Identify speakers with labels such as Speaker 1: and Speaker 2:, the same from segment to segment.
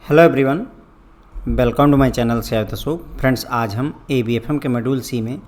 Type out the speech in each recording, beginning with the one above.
Speaker 1: Hello everyone, welcome to my channel से Ashok. Friends, आज हम ABFM के मॉड्यूल सी में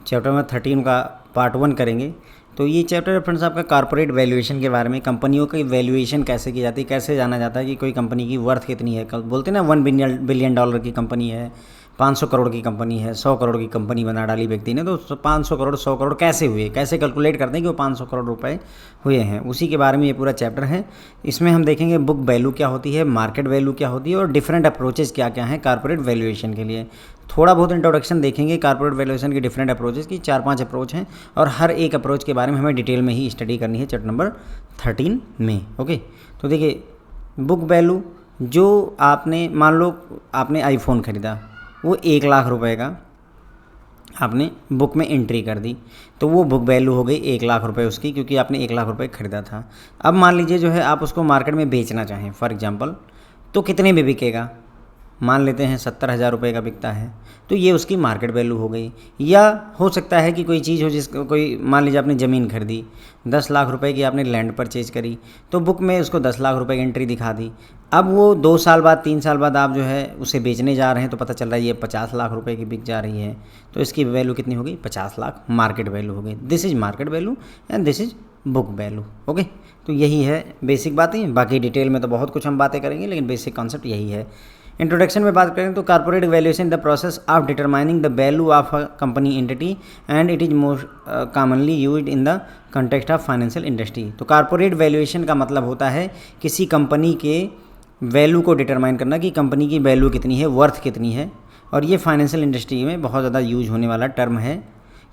Speaker 1: चैप्टर नंबर 13 का पार्ट 1 करेंगे। तो ये चैप्टर फ्रेंड्स आपका कॉर्पोरेट वैल्यूएशन के बारे में, कंपनियों की वैल्यूएशन कैसे की जाती है, कैसे जाना जाता है कि कोई कंपनी की वर्थ कितनी है। बोलते हैं ना 1 बिलियन डॉलर की कंपनी है, 500 करोड़ की कंपनी है, 100 करोड़ की कंपनी बना डाली व्यक्ति ने, तो 500 करोड़ 100 करोड़ कैसे हुए, कैसे कैलकुलेट करते हैं कि वो 500 करोड़ रुपए हुए हैं, उसी के बारे में ये पूरा चैप्टर है। इसमें हम देखेंगे बुक वैल्यू क्या होती है, मार्केट वैल्यू क्या होती है और डिफरेंट अप्रोचेस क्या क्या हैं कॉर्पोरेट वैल्यूएशन के लिए। थोड़ा बहुत इंट्रोडक्शन देखेंगे कॉर्पोरेट वैल्यूएशन के डिफरेंट अप्रोचेस की। 4-5 अप्रोच हैं और हर एक अप्रोच के बारे में हमें डिटेल में ही स्टडी करनी है चैप्टर नंबर 13 में। ओके, तो देखिए बुक वैल्यू, जो आपने मान लो आपने आईफोन ख़रीदा, वो 1 लाख रुपए का आपने बुक में एंट्री कर दी, तो वो बुक वैल्यू हो गई 1 लाख रुपए उसकी, क्योंकि आपने 1 लाख रुपए ख़रीदा था। अब मान लीजिए जो है आप उसको मार्केट में बेचना चाहें फॉर एग्जांपल, तो कितने में बिकेगा? मान लेते हैं 70,000 रुपये का बिकता है, तो ये उसकी मार्केट वैल्यू हो गई। या हो सकता है कि कोई चीज़ हो जिसको कोई, मान लीजिए आपने ज़मीन खरीदी, 10 लाख रुपए की आपने लैंड परचेज करी, तो बुक में उसको 10 लाख रुपए की एंट्री दिखा दी। अब वो 2 साल बाद 3 साल बाद आप जो है उसे बेचने जा रहे हैं, तो पता चल रहा है ये 50 लाख रुपए की बिक जा रही है, तो इसकी वैल्यू कितनी हो गई? 50 लाख मार्केट वैल्यू हो गई। This is market value and this is book value. Okay, तो यही है बेसिक बातें। बाकी डिटेल में तो बहुत कुछ हम बातें करेंगे, लेकिन बेसिक कॉन्सेप्ट यही है। इंट्रोडक्शन में बात करें तो corporate valuation the process of determining the value of a company entity and it is most commonly used in the context of financial industry. तो कॉर्पोरेट वैल्यूएशन का मतलब होता है किसी कंपनी के वैल्यू को डिटरमाइन करना कि कंपनी की वैल्यू कितनी है, वर्थ कितनी है। और ये फाइनेंशियल इंडस्ट्री में बहुत ज़्यादा यूज होने वाला टर्म है,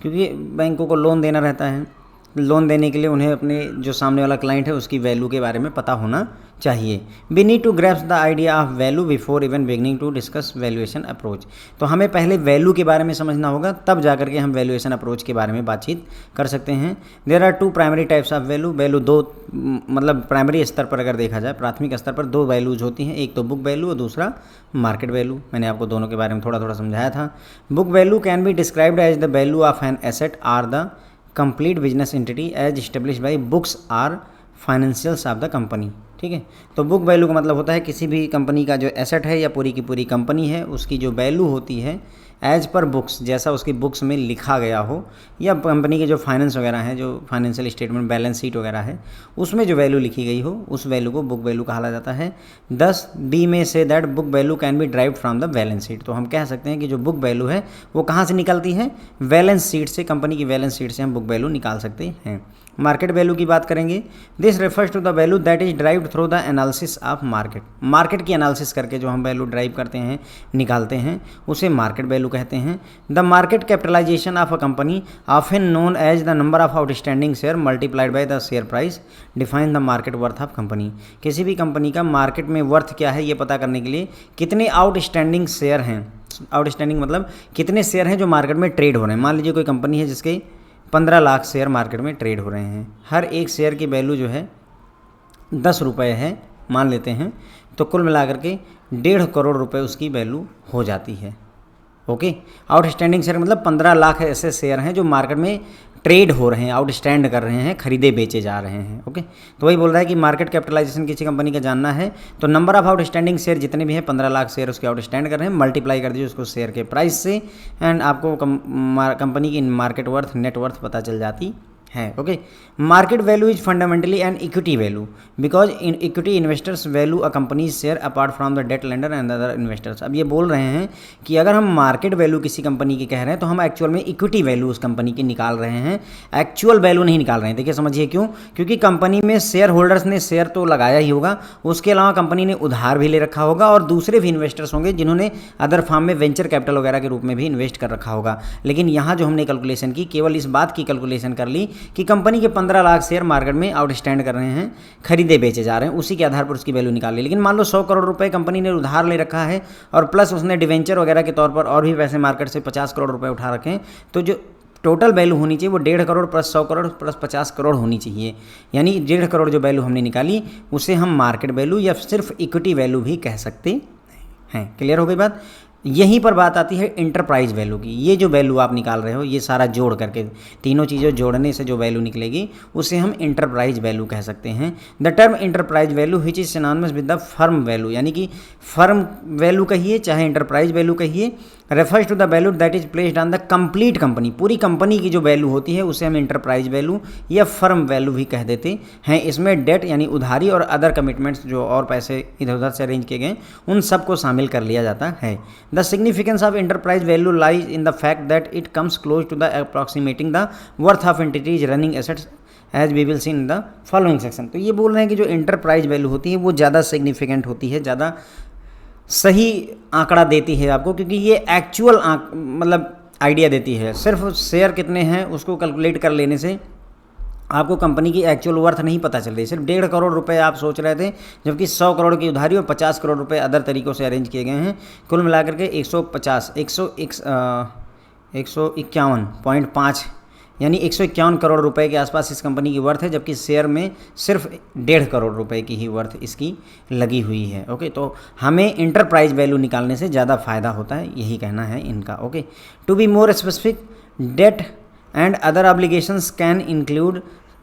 Speaker 1: क्योंकि बैंकों को लोन देना रहता है। लोन देने के लिए उन्हें अपने जो सामने वाला क्लाइंट है उसकी वैल्यू के बारे में पता होना चाहिए। We need to grasp the idea of value before even beginning to discuss valuation approach. तो हमें पहले वैल्यू के बारे में समझना होगा, तब जाकर के हम वैल्यूएशन अप्रोच के बारे में बातचीत कर सकते हैं। There are 2 primary types of value. Value 2 मतलब प्राइमरी स्तर पर अगर देखा जाए, प्राथमिक स्तर पर 2 वैल्यूज होती हैं, एक तो बुक वैल्यू और दूसरा मार्केट वैल्यू। मैंने आपको दोनों के बारे में थोड़ा थोड़ा समझाया था। Book value can be described as the value of an asset or the complete business entity as establish by books or financials of the company. ठीक है, तो बुक वैल्यू का मतलब होता है किसी भी कंपनी का जो एसेट है या पूरी की पूरी कंपनी है, उसकी जो वैल्यू होती है एज पर बुक्स, जैसा उसकी बुक्स में लिखा गया हो, या कंपनी के जो फाइनेंस वगैरह हैं, जो फाइनेंशियल स्टेटमेंट बैलेंस शीट वगैरह है, उसमें जो वैल्यू लिखी गई हो, उस वैल्यू को बुक वैल्यू कहा जाता है। दस बी में say that book value can B derived from the balance sheet. तो हम कह सकते हैं कि जो बुक वैल्यू है वो कहाँ से निकलती है? बैलेंस शीट से, कंपनी की बैलेंस शीट से हम बुक वैल्यू निकाल सकते हैं। मार्केट वैल्यू की बात करेंगे, this refers to the value that is derived through the analysis of market. Market की एनालिसिस करके जो हम वैल्यू ड्राइव करते हैं, निकालते हैं, उसे मार्केट वैल्यू कहते हैं। The market capitalization of a company often known as the number of outstanding share multiplied by the share price define the market worth of company. किसी भी कंपनी का मार्केट में वर्थ क्या है ये पता करने के लिए कितने आउटस्टैंडिंग शेयर हैं, आउटस्टैंडिंग मतलब कितने शेयर हैं जो मार्केट में ट्रेड हो रहे हैं। मान लीजिए कोई कंपनी है जिसके 15 लाख शेयर मार्केट में ट्रेड हो रहे हैं, हर एक शेयर की वैल्यू जो है 10 रुपये है मान लेते हैं, तो कुल मिलाकर के 1.5 करोड़ रुपए उसकी वैल्यू हो जाती है। ओके, आउटस्टैंडिंग शेयर मतलब 15 लाख ऐसे शेयर हैं जो मार्केट में ट्रेड हो रहे हैं, आउटस्टैंड कर रहे हैं, खरीदे बेचे जा रहे हैं। ओके, तो वही बोल रहा है कि मार्केट कैपिटलाइजेशन किसी कंपनी का जानना है तो नंबर ऑफ आउटस्टैंडिंग शेयर जितने भी हैं, 15 लाख शेयर उसके आउटस्टैंड कर रहे हैं, मल्टीप्लाई कर दीजिए उसको शेयर के प्राइस से, एंड आपको कंपनी की मार्केट वर्थ, नेट वर्थ पता चल जाती है। Okay, market value is fundamentally an equity value because in equity investors value a company share apart from the debt lender and other investors. अब ये बोल रहे हैं कि अगर हम मार्केट वैल्यू किसी कंपनी की कह रहे हैं तो हम एक्चुअल में इक्विटी वैल्यू उस कंपनी की निकाल रहे हैं, एक्चुअल वैल्यू नहीं निकाल रहे हैं। देखिए समझिए क्यों, क्योंकि कंपनी में शेयर होल्डर्स ने शेयर तो लगाया ही होगा, उसके अलावा कंपनी ने उधार भी ले रखा होगा और दूसरे भी इन्वेस्टर्स होंगे जिन्होंने अदर फॉर्म में वेंचर कैपिटल वगैरह के रूप में भी इन्वेस्ट कर रखा होगा। लेकिन यहाँ जो हमने कैलकुलेशन की, केवल इस बात की कैलकुलेशन कर ली कि कंपनी के 15 लाख शेयर मार्केट में आउटस्टैंड कर रहे हैं, खरीदे बेचे जा रहे हैं, उसी के आधार पर उसकी वैल्यू निकाल ली। लेकिन मान लो 100 करोड़ रुपए कंपनी ने उधार ले रखा है और प्लस उसने डिवेंचर वगैरह के तौर पर और भी पैसे मार्केट से 50 करोड़ रुपए उठा रखे हैं, तो जो टोटल वैल्यू होनी चाहिए वो 1.5 करोड़ प्लस 100 करोड़ प्लस 50 करोड़ होनी चाहिए। यानी 1.5 करोड़ जो वैल्यू हमने निकाली उसे हम मार्केट वैल्यू या सिर्फ इक्विटी वैल्यू भी कह सकते हैं। क्लियर हो गई बात? यहीं पर बात आती है इंटरप्राइज वैल्यू की। ये जो वैल्यू आप निकाल रहे हो, ये सारा जोड़ करके तीनों चीज़ें जोड़ने से जो वैल्यू निकलेगी उसे हम इंटरप्राइज वैल्यू कह सकते हैं। The term enterprise value which is synonymous with the firm value, यानी कि फर्म वैल्यू कहिए चाहे इंटरप्राइज वैल्यू कहिए, refers to the value that is placed on the complete company. पूरी कंपनी की जो वैल्यू होती है उसे हम इंटरप्राइज वैल्यू या फर्म वैल्यू भी कह देते हैं। इसमें डेट यानी उधारी और अदर कमिटमेंट्स जो और पैसे इधर उधर से अरेंज किए गए उन सबको शामिल कर लिया जाता है। The significance of enterprise value lies in the fact that it comes close to the approximating the worth of entities running assets as we will see in the following section. तो ये बोल रहे हैं कि जो इंटरप्राइज वैल्यू होती है वो ज़्यादा सिग्निफिकेंट होती है, ज़्यादा सही आंकड़ा देती है आपको, क्योंकि ये एक्चुअल मतलब आइडिया देती है। सिर्फ शेयर कितने हैं उसको कैलकुलेट कर लेने से आपको कंपनी की एक्चुअल वर्थ नहीं पता चल रही। सिर्फ 1.5 करोड़ रुपए आप सोच रहे थे, जबकि 100 करोड़ की उधारी और 50 करोड़ रुपए अदर तरीक़ों से अरेंज किए गए हैं। कुल मिलाकर के 151.5 यानी 151 करोड़ रुपए के आसपास इस कंपनी की वर्थ है, जबकि शेयर में सिर्फ 1.5 करोड़ रुपए की ही वर्थ इसकी लगी हुई है। ओके, तो हमें इंटरप्राइज वैल्यू निकालने से ज़्यादा फायदा होता है, यही कहना है इनका। Okay, to be more specific, debt and other obligations can include,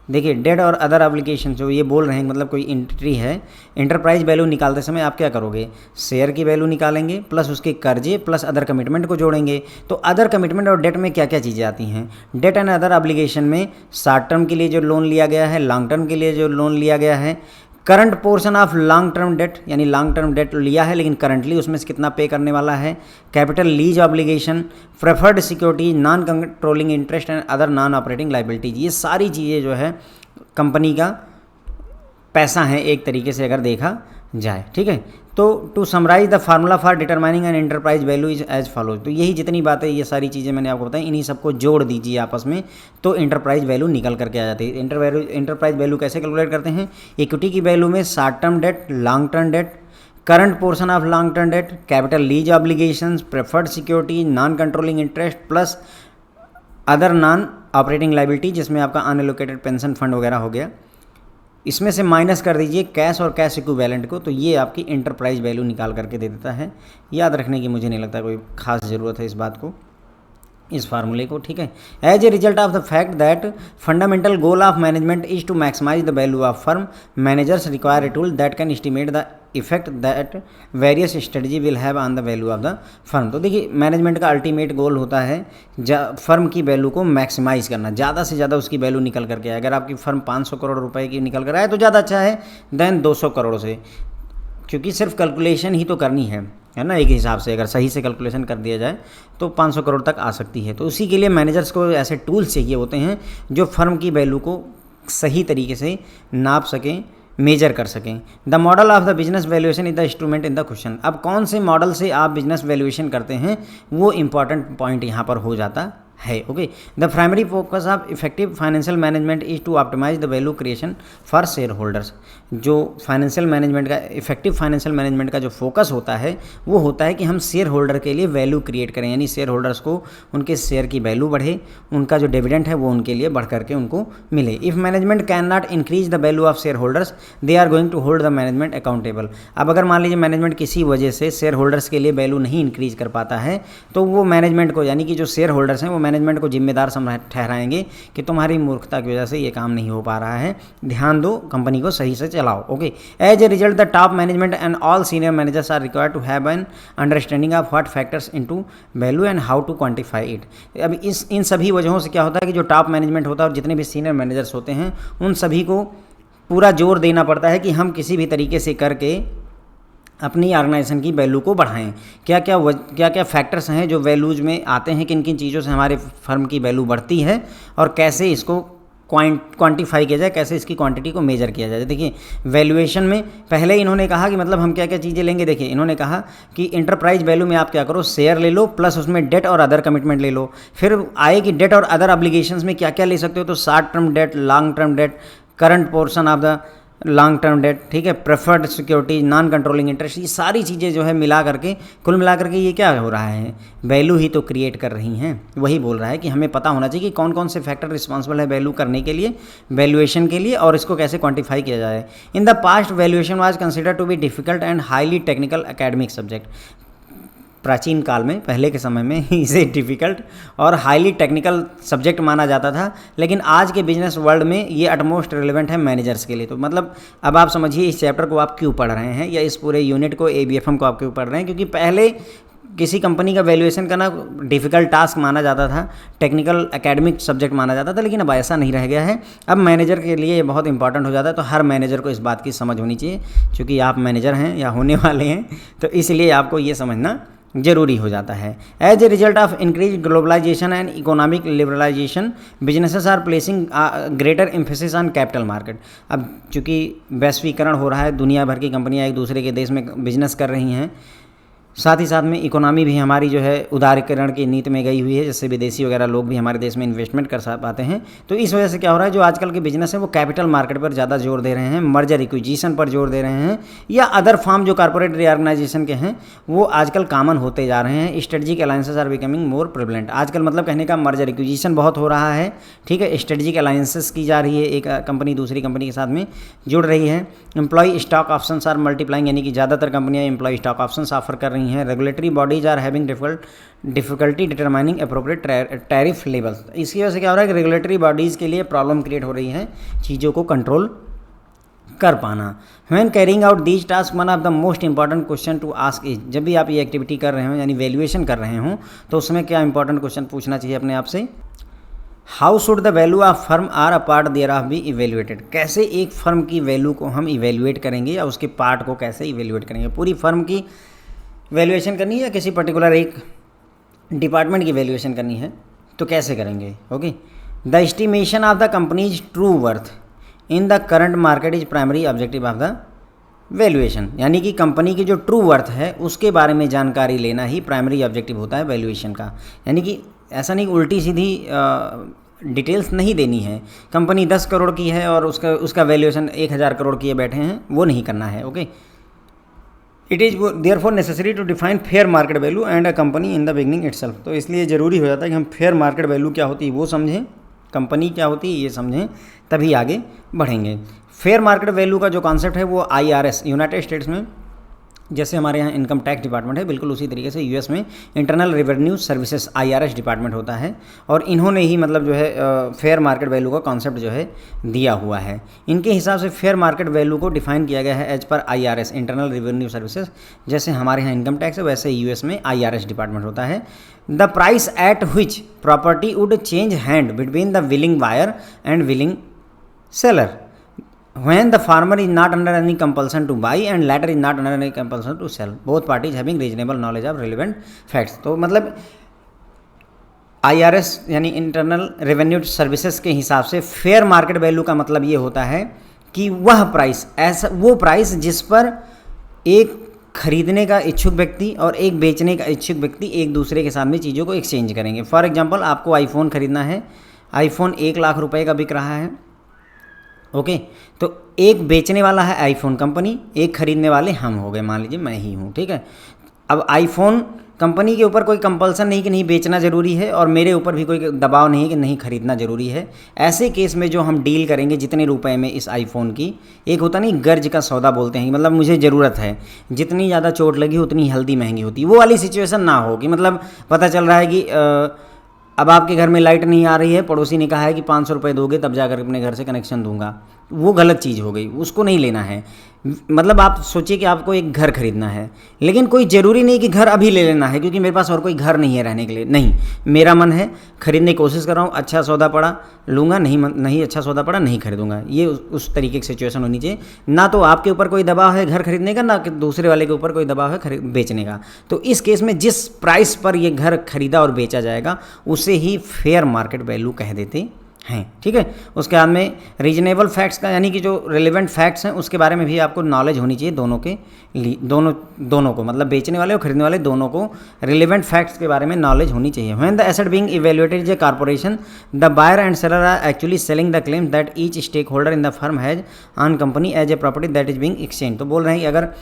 Speaker 1: देखिए डेट और अदर ऑब्लिगेशन जो ये बोल रहे हैं, मतलब कोई एंटिटी है, इंटरप्राइज वैल्यू निकालते समय आप क्या करोगे, शेयर की वैल्यू निकालेंगे प्लस उसके कर्जे प्लस अदर कमिटमेंट को जोड़ेंगे। तो अदर कमिटमेंट और डेट में क्या क्या चीज़ें आती हैं? डेट एंड अदर ऑब्लिगेशन में शॉर्ट टर्म के लिए जो लोन लिया गया है, लॉन्ग टर्म के लिए जो लोन लिया गया है, current portion of long term debt, यानी लॉन्ग टर्म डेट लिया है लेकिन करंटली उसमें से कितना पे करने वाला है, capital lease obligation, preferred security, non controlling interest and other non operating liabilities. ये सारी चीज़ें जो है कंपनी का पैसा है एक तरीके से अगर देखा जाए, ठीक है। तो to summarize the formula for determining an enterprise value is as follows. तो यही जितनी बातें, ये सारी चीज़ें मैंने आपको बताई, इन्हीं सबको जोड़ दीजिए आपस में तो इंटरप्राइज वैल्यू निकल करके आ जाती है। इंटरप्राइज वैल्यू कैसे कैलकुलेट करते हैं? इक्विटी की वैल्यू में short term debt, long term debt, current portion of long term debt, capital lease obligations, preferred security, non controlling interest plus other non operating liability, जिसमें आपका अनएलोकेटेड पेंशन फंड वगैरह हो गया, इसमें से माइनस कर दीजिए कैश और कैश इक्विवेलेंट को, तो ये आपकी इंटरप्राइज वैल्यू निकाल करके दे देता है। याद रखने की मुझे नहीं लगता कोई खास ज़रूरत है इस बात को, इस फार्मूले को, ठीक है। As a result of the fact that fundamental goal of management is to maximize the value of firm, managers require a tool that can estimate the effect that various strategy will have on the value of the firm. तो देखिए, management का ultimate goal होता है firm की value को maximise करना, ज़्यादा से ज़्यादा उसकी वैल्यू निकल करके आए। अगर आपकी फर्म 500 करोड़ रुपए की निकल कर आए तो ज़्यादा अच्छा है देन 200 करोड़ से, क्योंकि सिर्फ कैलकुलेशन ही तो करनी है ना। एक हिसाब से अगर सही से कैलकुलेशन कर दिया जाए तो 500 करोड़ तक आ सकती है। तो उसी के लिए मैनेजर्स को ऐसे टूल्स चाहिए होते हैं जो फर्म की वैल्यू को सही तरीके से नाप सकें, मेजर कर सकें। The model of the business valuation is the instrument in the question. अब कौन से मॉडल से आप बिजनेस वैल्यूएशन करते हैं वो इंपॉर्टेंट पॉइंट यहाँ पर हो जाता है। Okay, the primary focus of effective financial management is to optimize the value creation for shareholders. जो फाइनेंशियल मैनेजमेंट का, इफेक्टिव फाइनेंशियल मैनेजमेंट का जो फोकस होता है वो होता है कि हम शेयर होल्डर के लिए वैल्यू क्रिएट करें, यानी शेयर होल्डर्स को उनके शेयर की वैल्यू बढ़े, उनका जो डिविडेंड है वो उनके लिए बढ़ करके उनको मिले। If management can not increase the value of shareholders they are going to hold the management accountable. अब अगर मान लीजिए मैनेजमेंट किसी वजह से शेयर होल्डर्स के लिए वैल्यू नहीं इंक्रीज कर पाता है तो वो मैनेजमेंट को, यानी कि जो शेयर होल्डर्स हैं वो मैनेजमेंट को जिम्मेदार ठहराएंगे कि तुम्हारी मूर्खता की वजह से ये काम नहीं हो पा रहा है, ध्यान दो, कंपनी को सही से चलाओ। Okay, as a result the top management and all senior managers are required to have an understanding of what factors into value and how to quantify it. अब इन सभी वजहों से क्या होता है कि जो टॉप मैनेजमेंट होता है और जितने भी सीनियर मैनेजर्स होते हैं उन सभी को पूरा जोर देना पड़ता है कि हम किसी भी तरीके से करके अपनी ऑर्गेनाइजेशन की वैल्यू को बढ़ाएं। क्या क्या फैक्टर्स हैं जो वैल्यूज़ में आते हैं, किन किन चीज़ों से हमारे फर्म की वैल्यू बढ़ती है और कैसे इसको क्वांटिफाई किया जाए, कैसे इसकी क्वांटिटी को मेजर किया जाए। देखिए, वैल्यूएशन में पहले इन्होंने कहा कि मतलब हम क्या क्या चीज़ें लेंगे। देखिए, इन्होंने कहा कि इंटरप्राइज वैल्यू में आप क्या करो, शेयर ले लो प्लस उसमें डेट और अदर कमिटमेंट ले लो। फिर आए कि डेट और अदर ऑब्लिगेशंस में क्या क्या ले सकते हो, तो short term debt, long term debt, current portion of the long term debt, ठीक है, preferred security, non controlling interest, ये सारी चीज़ें जो है मिला करके, कुल मिला करके ये क्या हो रहा है, वैल्यू ही तो क्रिएट कर रही हैं। वही बोल रहा है कि हमें पता होना चाहिए कि कौन कौन से फैक्टर रिस्पॉन्सिबल है वैल्यू करने के लिए, वैल्यूएशन के लिए, और इसको कैसे क्वांटिफाई किया जाए। In the past valuation was consider to be difficult and highly technical academic subject. प्राचीन काल में, पहले के समय में इसे डिफ़िकल्ट और हाईली टेक्निकल सब्जेक्ट माना जाता था, लेकिन आज के बिजनेस वर्ल्ड में ये अटमोस्ट रिलेवेंट है मैनेजर्स के लिए। तो मतलब अब आप समझिए इस चैप्टर को आप क्यों पढ़ रहे हैं, या इस पूरे यूनिट को ABFM को आप क्यों पढ़ रहे हैं, क्योंकि पहले किसी कंपनी का वैल्यूएशन करना डिफ़िकल्ट टास्क माना जाता था, टेक्निकल एकेडमिक सब्जेक्ट माना जाता था, लेकिन अब ऐसा नहीं रह गया है। अब मैनेजर के लिए ये बहुत इंपॉर्टेंट हो जाता है। तो हर मैनेजर को इस बात की समझ होनी चाहिए, क्योंकि आप मैनेजर हैं या होने वाले हैं, तो इसलिए आपको ये समझना जरूरी हो जाता है। As a result of increase globalization and economic liberalization, businesses are placing greater emphasis on capital market. अब चूँकि वैश्वीकरण हो रहा है, दुनिया भर की कंपनियां एक दूसरे के देश में बिजनेस कर रही हैं, साथ ही साथ में इकोनॉमी भी हमारी जो है उदारीकरण की नीति में गई हुई है, जिससे विदेशी वगैरह लोग भी हमारे देश में इन्वेस्टमेंट कर पाते हैं। तो इस वजह से क्या हो रहा है, जो आजकल के बिजनेस है वो कैपिटल मार्केट पर ज़्यादा जोर दे रहे हैं, मर्जर इक्विजिशन पर जोर दे रहे हैं, या अदर फॉर्म जो कॉर्पोरेट रीऑर्गेनाइजेशन के हैं वो आजकल कॉमन होते जा रहे हैं। Strategic alliances are becoming more prevalent. आजकल मतलब कहने का मर्जर इक्विजिशन बहुत हो रहा है, ठीक है, स्ट्रेटजिक अलायंसेस की जा रही है, एक कंपनी दूसरी कंपनी के साथ में जुड़ रही है। Employ stock options are multiplying, यानी कि ज़्यादातर कंपनियां एम्प्लॉय स्टॉक ऑप्शंस ऑफर कर रही हैं। Regulatory bodies are having difficulty determining appropriate tariff levels. इसकी वजह से क्या हो रहा है कि रेगुलेटरी बॉडीज़ के लिए प्रॉब्लम क्रिएट हो रही है चीज़ों को कंट्रोल कर पाना। When carrying out these task, one of the most important question to ask is, जब भी आप ये एक्टिविटी कर रहे हो यानी वैल्यूएशन कर रहे हो, तो उसमें क्या इंपॉर्टेंट क्वेश्चन पूछना चाहिए अपने आप से, how should the value of firm or a part thereof be evaluated. कैसे एक फर्म की वैल्यू को हम इवेल्युएट करेंगे, या उसके पार्ट को कैसे इवेल्युएट करेंगे। पूरी फर्म की वैल्यूएशन करनी है या किसी पर्टिकुलर एक डिपार्टमेंट की वैल्यूएशन करनी है, तो कैसे करेंगे। Okay, the estimation of the companies true worth in the current market is primary objective of the valuation, यानी कि कंपनी की जो ट्रू वर्थ है उसके बारे में जानकारी लेना ही प्राइमरी ऑब्जेक्टिव होता है वैल्यूएशन का। यानी कि ऐसा नहीं उल्टी सीधी डिटेल्स नहीं देनी है, कंपनी 10 करोड़ की है और उसका वैल्यूएशन 1000 करोड़ किए बैठे हैं, वो नहीं करना है। Okay, it is therefore necessary to define fair market value and a company in the beginning itself. तो इसलिए ज़रूरी हो जाता है कि हम फेयर मार्केट वैल्यू क्या होती है वो समझें, कंपनी क्या होती है ये समझें, तभी आगे बढ़ेंगे। फेयर मार्केट वैल्यू का जो कॉन्सेप्ट है वो IRS, यूनाइटेड स्टेट्स में जैसे हमारे यहाँ इनकम टैक्स डिपार्टमेंट है, बिल्कुल उसी तरीके से US में internal revenue services IRS department होता है, और इन्होंने ही मतलब जो है फेयर मार्केट वैल्यू का कॉन्सेप्ट जो है दिया हुआ है। इनके हिसाब से फेयर मार्केट वैल्यू को डिफाइन किया गया है एज पर IRS, इंटरनल रेवेन्यू सर्विसेज। जैसे हमारे यहाँ इनकम टैक्स है वैसे US में IRS डिपार्टमेंट होता है। The price at which property would change hand between the willing buyer and willing seller when the farmer is not under any compulsion to buy and latter is not under any compulsion to sell, both parties having reasonable knowledge of relevant facts। तो मतलब IRS यानी internal revenue services के हिसाब से fair market value का मतलब ये होता है कि वह प्राइस, ऐसा वो प्राइस जिस पर एक खरीदने का इच्छुक व्यक्ति और एक बेचने का इच्छुक व्यक्ति एक दूसरे के साथ में चीज़ों को एक्सचेंज करेंगे। फॉर एग्जांपल, आपको आईफोन खरीदना है, आईफोन 1 लाख रुपए का बिक रहा है। ओके, तो एक बेचने वाला है आईफोन कंपनी, एक खरीदने वाले हम हो गए, मान लीजिए मैं ही हूँ, ठीक है। अब आईफोन कंपनी के ऊपर कोई कंपल्सन नहीं कि नहीं बेचना ज़रूरी है, और मेरे ऊपर भी कोई दबाव नहीं है कि नहीं खरीदना ज़रूरी है। ऐसे केस में जो हम डील करेंगे जितने रुपए में इस आईफोन की, एक होता नहीं गर्ज का सौदा बोलते हैं, मतलब मुझे ज़रूरत है, जितनी ज़्यादा चोट लगी उतनी हल्दी महंगी होती है, वो वाली सिचुएशन ना हो कि मतलब पता चल रहा है कि अब आपके घर में लाइट नहीं आ रही है, पड़ोसी ने कहा है कि 500 रुपये दोगे तब जाकर अपने घर से कनेक्शन दूंगा, वो गलत चीज़ हो गई, उसको नहीं लेना है। मतलब आप सोचिए कि आपको एक घर खरीदना है, लेकिन कोई ज़रूरी नहीं कि घर अभी ले लेना है क्योंकि मेरे पास और कोई घर नहीं है रहने के लिए, नहीं, मेरा मन है खरीदने की कोशिश कर रहा हूँ, अच्छा सौदा पड़ा लूँगा, नहीं अच्छा सौदा पड़ा नहीं खरीदूंगा। ये उस तरीके की सिचुएशन होनी चाहिए। ना तो आपके ऊपर कोई दबाव है घर खरीदने का, ना कि दूसरे वाले के ऊपर कोई दबाव है बेचने का। तो इस केस में जिस प्राइस पर ये घर खरीदा और बेचा जाएगा उसे ही फेयर मार्केट वैल्यू कह देते हैं, ठीक है। उसके बाद में रीजनेबल फैक्ट्स का, यानी कि जो रिलेवेंट फैक्ट्स हैं उसके बारे में भी आपको नॉलेज होनी चाहिए, दोनों के लिए, दोनों को, मतलब बेचने वाले और खरीदने वाले दोनों को रिलेवेंट फैक्ट्स के बारे में नॉलेज होनी चाहिए। When the asset being evaluated is a corporation, the buyer and seller are actually selling the claim that each stake holder in the firm has on company as a property that is being exchange. तो बोल रहे हैं कि अगर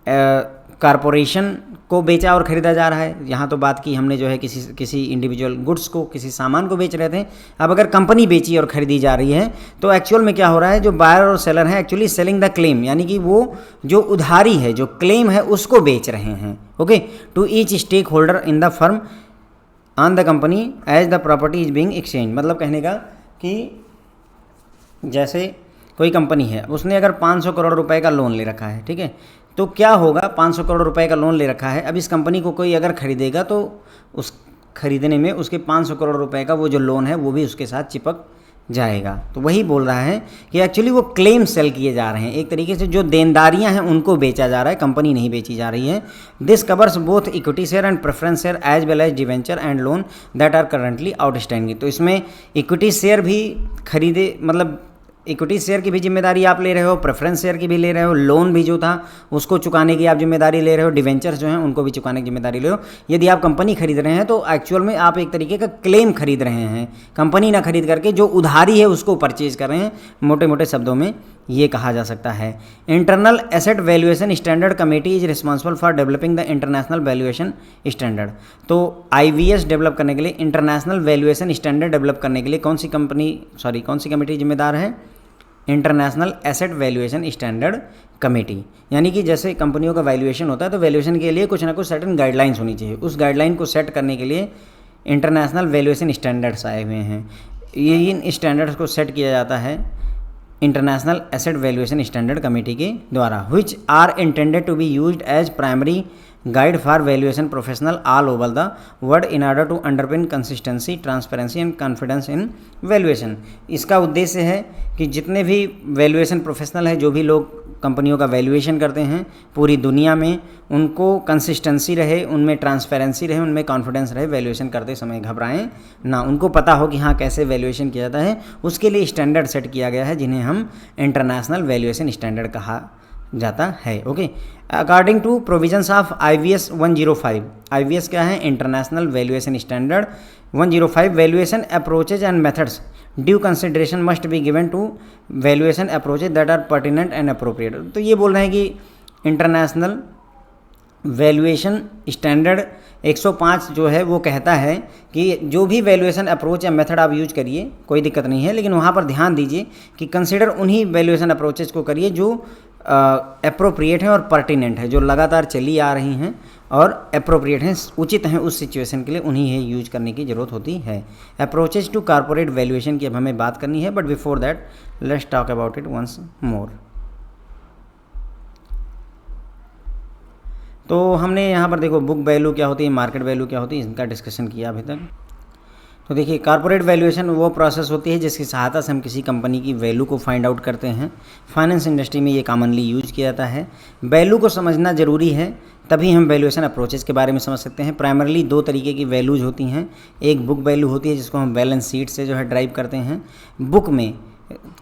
Speaker 1: corporation को बेचा और ख़रीदा जा रहा है। यहाँ तो बात की हमने जो है किसी इंडिविजुअल गुड्स को, किसी सामान को बेच रहे थे। अब अगर कंपनी बेची और ख़रीदी जा रही है तो एक्चुअल में क्या हो रहा है, जो बायर और सेलर हैं एक्चुअली सेलिंग द क्लेम, यानी कि वो जो उधारी है, जो क्लेम है, उसको बेच रहे हैं। Okay, to each stake holder in the firm on the company as the property is being exchange. मतलब कहने का कि जैसे कोई कंपनी है, उसने अगर 500 करोड़ रुपए का लोन ले रखा है, ठीक है, तो क्या होगा, 500 करोड़ रुपए का लोन ले रखा है, अब इस कंपनी को कोई अगर खरीदेगा तो उस खरीदने में उसके 500 करोड़ रुपए का वो जो लोन है वो भी उसके साथ चिपक जाएगा। तो वही बोल रहा है कि एक्चुअली वो क्लेम सेल किए जा रहे हैं, एक तरीके से जो देनदारियां हैं उनको बेचा जा रहा है, कंपनी नहीं बेची जा रही है। This covers both equity share and preference share as well as debenture and loan that are currently outstanding. तो इसमें इक्विटी शेयर भी खरीदे, मतलब इक्विटी शेयर की भी जिम्मेदारी आप ले रहे हो, प्रेफरेंस शेयर की भी ले रहे हो, लोन भी जो था उसको चुकाने की आप जिम्मेदारी ले रहे हो, डिवेंचर्स जो हैं उनको भी चुकाने की जिम्मेदारी ले रहे हो। यदि आप कंपनी खरीद रहे हैं तो एक्चुअल में आप एक तरीके का क्लेम खरीद रहे हैं, कंपनी ना खरीद करके जो उधारी है उसको परचेज कर रहे हैं। मोटे मोटे शब्दों में ये कहा जा सकता है। Internal asset valuation standard committee is responsible for developing the international valuation standard. तो IVS डेवलप करने के लिए, इंटरनेशनल वैल्यूएशन स्टैंडर्ड डेवलप करने के लिए कौन सी कमेटी जिम्मेदार है? International asset valuation standard committee. यानी कि जैसे कंपनियों का वैल्यूएशन होता है तो वैल्यूएशन के लिए कुछ ना कुछ सर्टेन गाइडलाइंस होनी चाहिए, उस गाइडलाइन को सेट करने के लिए इंटरनेशनल वैल्यूएशन स्टैंडर्ड्स आए हुए हैं। ये इन स्टैंडर्ड्स को सेट किया जाता है international asset valuation standard committee के द्वारा, which are intended to be used as primary guide for valuation professional all over the world in order to underpin consistency, transparency and confidence in valuation. इसका उद्देश्य है कि जितने भी valuation professional है, जो भी लोग कंपनियों का वैल्यूएशन करते हैं पूरी दुनिया में, उनको कंसिस्टेंसी रहे, उनमें ट्रांसपेरेंसी रहे, उनमें कॉन्फिडेंस रहे, वैल्यूएशन करते समय घबराएं ना, उनको पता हो कि हाँ कैसे वैल्यूएशन किया जाता है। उसके लिए स्टैंडर्ड सेट किया गया है जिन्हें हम इंटरनेशनल वैल्यूएशन स्टैंडर्ड कहा जाता है। Okay, according to provisions of IVS 105। IVS क्या है? International valuation standard 105। Valuation approaches and methods due consideration must be given to valuation approaches that are pertinent and appropriate. तो ये बोल रहे हैं कि इंटरनेशनल वैल्यूएशन स्टैंडर्ड 105 जो है वो कहता है कि जो भी वैल्यूएशन अप्रोच या मेथड आप यूज करिए, कोई दिक्कत नहीं है, लेकिन वहाँ पर ध्यान दीजिए कि कंसिडर उन्हीं वैल्यूएशन अप्रोचेज को करिए जो अप्रोप्रिएट हैं और पर्टिनेंट है, जो लगातार चली आ रही हैं और अप्रोप्रिएट हैं, उचित हैं उस सिचुएशन के लिए, उन्हीं है यूज करने की ज़रूरत होती है। अप्रोचेज टू कॉर्पोरेट वैल्यूएशन की अब हमें बात करनी है, but before that let's talk about it once more. तो हमने यहाँ पर देखो बुक वैल्यू क्या होती है, मार्केट वैल्यू क्या होती है, इनका डिस्कशन किया अभी तक। तो देखिए कॉर्पोरेट वैल्यूएशन वो प्रोसेस होती है जिसकी सहायता से हम किसी कंपनी की वैल्यू को फाइंड आउट करते हैं। फाइनेंस इंडस्ट्री में ये कॉमनली यूज किया जाता है। वैल्यू को समझना ज़रूरी है, तभी हम वैल्यूएशन अप्रोचेस के बारे में समझ सकते हैं। प्राइमरली दो तरीके की वैल्यूज होती हैं। एक बुक वैल्यू होती है जिसको हम बैलेंस शीट से जो है ड्राइव करते हैं। बुक में,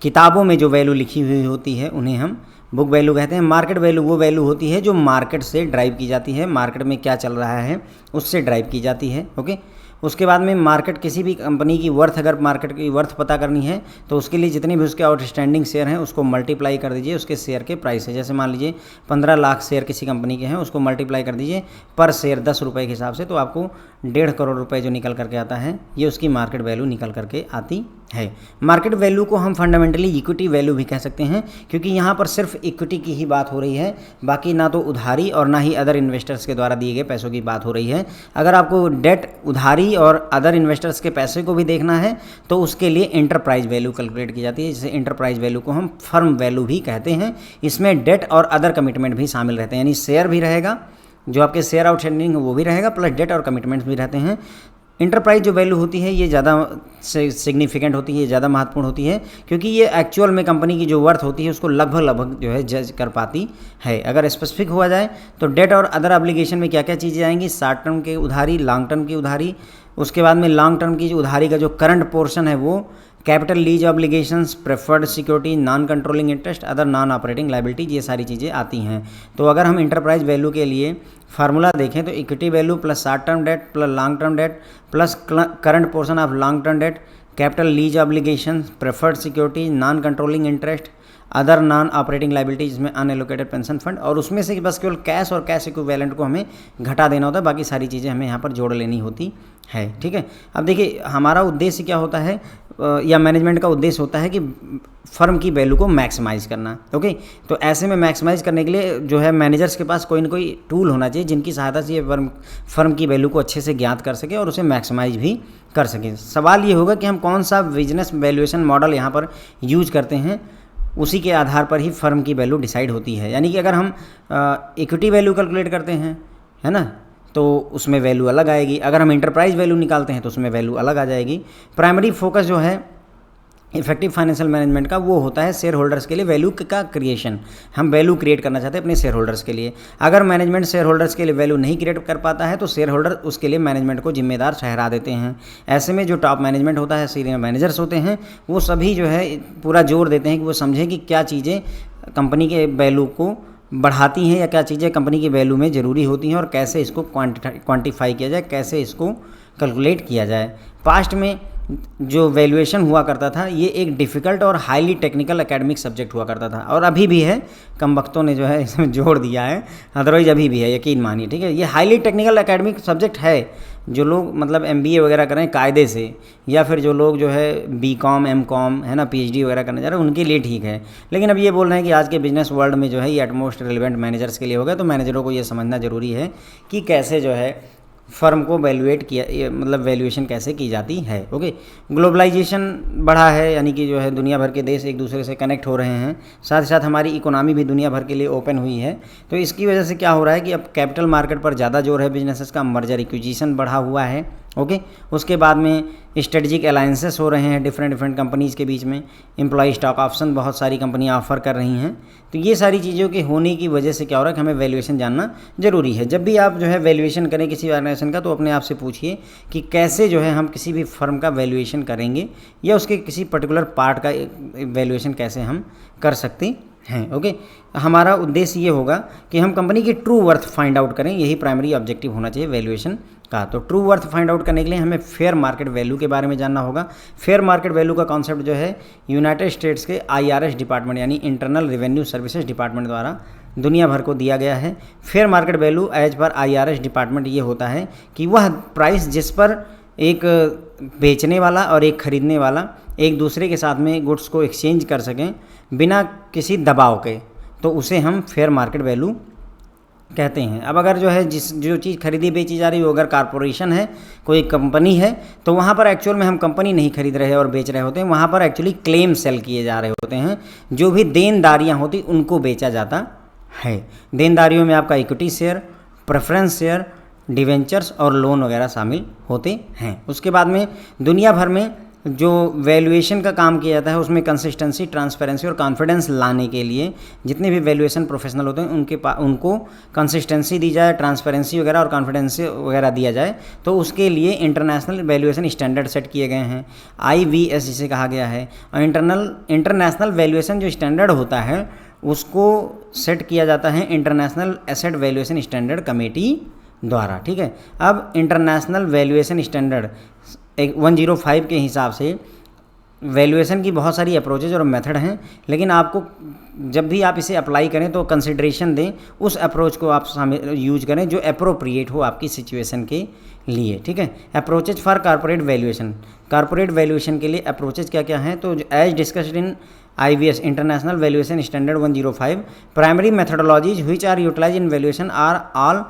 Speaker 1: किताबों में जो वैल्यू लिखी हुई होती है उन्हें हम बुक वैल्यू कहते हैं। मार्केट वैल्यू वो वैल्यू होती है जो मार्केट से ड्राइव की जाती है, मार्केट में क्या चल रहा है उससे ड्राइव की जाती है। ओके, उसके बाद में मार्केट, किसी भी कंपनी की वर्थ, अगर मार्केट की वर्थ पता करनी है तो उसके लिए जितने भी उसके आउटस्टैंडिंग शेयर हैं उसको मल्टीप्लाई कर दीजिए उसके शेयर के प्राइस से। जैसे मान लीजिए 15 लाख शेयर किसी कंपनी के हैं, उसको मल्टीप्लाई कर दीजिए पर शेयर 10 रुपये के हिसाब से, तो आपको 1.5 करोड़ रुपए जो निकल करके आता है ये उसकी मार्केट वैल्यू निकल करके आती है। मार्केट वैल्यू को हम फंडामेंटली इक्विटी वैल्यू भी कह सकते हैं, क्योंकि यहाँ पर सिर्फ इक्विटी की ही बात हो रही है, बाकी ना तो उधारी और ना ही अदर इन्वेस्टर्स के द्वारा दिए गए पैसों की बात हो रही है। अगर आपको डेट, उधारी और अदर इन्वेस्टर्स के पैसे को भी देखना है तो उसके लिए एंटरप्राइज वैल्यू कैलकुलेट की जाती है, जिसे एंटरप्राइज वैल्यू को हम फर्म वैल्यू भी कहते हैं। इसमें डेट और अदर कमिटमेंट भी शामिल रहते हैं, यानी शेयर भी रहेगा, जो आपके शेयर आउटस्टैंडिंग है वो भी रहेगा, प्लस डेट और कमिटमेंट्स भी रहते हैं। इंटरप्राइज जो वैल्यू होती है ये ज़्यादा सिग्निफिकेंट होती है, ज़्यादा महत्वपूर्ण होती है, क्योंकि ये एक्चुअल में कंपनी की जो वर्थ होती है उसको लगभग जो है जज कर पाती है। अगर स्पेसिफिक हुआ जाए तो डेट और अदर ऑब्लिगेशन में क्या क्या चीज़ें आएंगी, शॉर्ट टर्म की उधारी, लॉन्ग टर्म की उधारी, उसके बाद में लॉन्ग टर्म की जो उधारी का जो करंट पोर्शन है वो capital lease obligations, preferred security, non controlling interest, other non operating liability, ये सारी चीज़ें आती हैं। तो अगर हम इंटरप्राइज वैल्यू के लिए फार्मूला देखें तो equity value plus short term debt plus long term debt plus current portion of long term debt, capital lease obligation, preferred security, non controlling interest, other non operating liabilities में unallocated pension fund, और उसमें से बस केवल cash और cash equivalent को हमें घटा देना होता है, बाकी सारी चीज़ें हमें यहाँ पर जोड़ लेनी होती है। ठीक है, अब देखिए हमारा उद्देश्य क्या होता है या मैनेजमेंट का उद्देश्य होता है कि फर्म की वैल्यू को मैक्सिमाइज़ करना। ओके, तो ऐसे में मैक्सिमाइज़ करने के लिए जो है मैनेजर्स के पास कोई ना कोई टूल होना चाहिए जिनकी सहायता से ये फर्म की वैल्यू को अच्छे से ज्ञात कर सके और उसे मैक्सिमाइज भी कर सकें। सवाल ये होगा कि हम कौन सा बिजनेस वैल्यूएशन मॉडल यहाँ पर यूज करते हैं, उसी के आधार पर ही फर्म की वैल्यू डिसाइड होती है। यानी कि अगर हम इक्विटी वैल्यू कैलकुलेट करते हैं, है ना, तो उसमें वैल्यू अलग आएगी। अगर हम इंटरप्राइज वैल्यू निकालते हैं तो उसमें वैल्यू अलग आ जाएगी। प्राइमरी फोकस जो है इफेक्टिव फाइनेंशियल मैनेजमेंट का वो होता है शेयर होल्डर्स के लिए वैल्यू का क्रिएशन। हम वैल्यू क्रिएट करना चाहते हैं अपने शेयर होल्डर्स के लिए। अगर मैनेजमेंट शेयर होल्डर्स के लिए वैल्यू नहीं क्रिएट कर पाता है तो शेयर होल्डर उसके लिए मैनेजमेंट को जिम्मेदार ठहरा देते हैं। ऐसे में जो टॉप मैनेजमेंट होता है, सीनियर मैनेजर्स होते हैं, वो सभी जो है पूरा जोर देते हैं कि वो समझें कि क्या चीज़ें कंपनी के वैल्यू को बढ़ाती हैं या क्या चीज़ें कंपनी की वैल्यू में ज़रूरी होती हैं और कैसे इसको क्वांटिफाई किया जाए, कैसे इसको कैलकुलेट किया जाए। पास्ट में जो वैल्यूएशन हुआ करता था ये एक डिफ़िकल्ट और हाईली टेक्निकल एकेडमिक सब्जेक्ट हुआ करता था, और अभी भी है। कम वक्तों ने जो है इसमें जोड़ दिया है, अदरवाइज अभी भी है, यकीन मानिए। ठीक है, ये हाईली टेक्निकल एकेडमिक सब्जेक्ट है। जो लोग मतलब MBA वगैरह करें कायदे से, या फिर जो लोग जो है BCom MCom है ना PhD वगैरह करने जा रहे हैं, उनके लिए ठीक है। लेकिन अब ये बोल रहे हैं कि आज के बिजनेस वर्ल्ड में जो है ये एटमोस्ट रिलेवेंट मैनेजर्स के लिए होगा, तो मैनेजरों को ये समझना ज़रूरी है कि कैसे जो है फर्म को वैल्यूएट किया, मतलब वैल्यूएशन कैसे की जाती है। ओके, ग्लोबलाइजेशन बढ़ा है, यानी कि जो है दुनिया भर के देश एक दूसरे से कनेक्ट हो रहे हैं, साथ ही साथ हमारी इकोनॉमी भी दुनिया भर के लिए ओपन हुई है। तो इसकी वजह से क्या हो रहा है कि अब कैपिटल मार्केट पर ज़्यादा जोर है, बिजनेसेस का मर्जर एक्विजिशन बढ़ा हुआ है। ओके, उसके बाद में स्ट्रेटजिक अलाइंसेस हो रहे हैं डिफरेंट कंपनीज़ के बीच में। एम्प्लॉई स्टॉक ऑप्शन बहुत सारी कंपनियां ऑफ़र कर रही हैं। तो ये सारी चीज़ों के होने की वजह से क्या हो रहा है कि हमें वैल्यूएशन जानना ज़रूरी है। जब भी आप जो है वैल्यूएशन करें किसी ऑर्गेनाइजेशन का, तो अपने आप से पूछिए कि कैसे जो है हम किसी भी फर्म का वैल्यूएशन करेंगे, या उसके किसी पर्टिकुलर पार्ट का वैल्यूएशन कैसे हम कर सकते हैं। ओके, हमारा उद्देश्य ये होगा कि हम कंपनी की ट्रू वर्थ फाइंड आउट करें, यही प्राइमरी ऑब्जेक्टिव होना चाहिए वैल्यूएशन का। तो ट्रू वर्थ फाइंड आउट करने के लिए हमें फेयर मार्केट वैल्यू के बारे में जानना होगा। फेयर मार्केट वैल्यू का कॉन्सेप्ट जो है यूनाइटेड स्टेट्स के IRS डिपार्टमेंट यानी इंटरनल रेवेन्यू सर्विसेज डिपार्टमेंट द्वारा दुनिया भर को दिया गया है। फेयर मार्केट वैल्यू एज पर IRS डिपार्टमेंट ये होता है कि वह प्राइस जिस पर एक बेचने वाला और एक खरीदने वाला एक दूसरे के साथ में गुड्स को एक्सचेंज कर सकें बिना किसी दबाव के, तो उसे हम फेयर मार्केट वैल्यू कहते हैं। अब अगर जो है जो चीज़ खरीदी बेची जा रही हो, अगर कारपोरेशन है, कोई कंपनी है, तो वहाँ पर एक्चुअल में हम कंपनी नहीं खरीद रहे और बेच रहे होते हैं, वहाँ पर एक्चुअली क्लेम सेल किए जा रहे होते हैं। जो भी देनदारियाँ होती उनको बेचा जाता है। देनदारियों में आपका equity share, preference share, debentures और लोन वगैरह शामिल होते हैं। उसके बाद में दुनिया भर में जो वैल्यूएशन का काम किया जाता है उसमें कंसिस्टेंसी, ट्रांसपेरेंसी और कॉन्फिडेंस लाने के लिए जितने भी वैल्यूएशन प्रोफेशनल होते हैं उनको कंसिस्टेंसी दी जाए, ट्रांसपेरेंसी वगैरह और कॉन्फिडेंस वगैरह दिया जाए, तो उसके लिए इंटरनेशनल वैल्यूएशन स्टैंडर्ड सेट किए गए हैं, IVS जिसे कहा गया है। और इंटरनेशनल वैल्यूएशन जो स्टैंडर्ड होता है उसको सेट किया जाता है international asset valuation standard committee द्वारा। ठीक है, अब इंटरनेशनल वैल्यूएशन स्टैंडर्ड 105 के हिसाब से वैल्यूएशन की बहुत सारी अप्रोचेज और मेथड हैं, लेकिन आपको जब भी आप इसे अप्लाई करें तो कंसिडरेशन दें, उस अप्रोच को आप यूज करें जो अप्रोप्रिएट हो आपकी सिचुएशन के लिए। ठीक है, approaches for corporate valuation, corporate valuation के लिए अप्रोचेज क्या क्या हैं, तो as discussed in IVS international valuation standard 105, primary methodologies which are utilize in valuation are all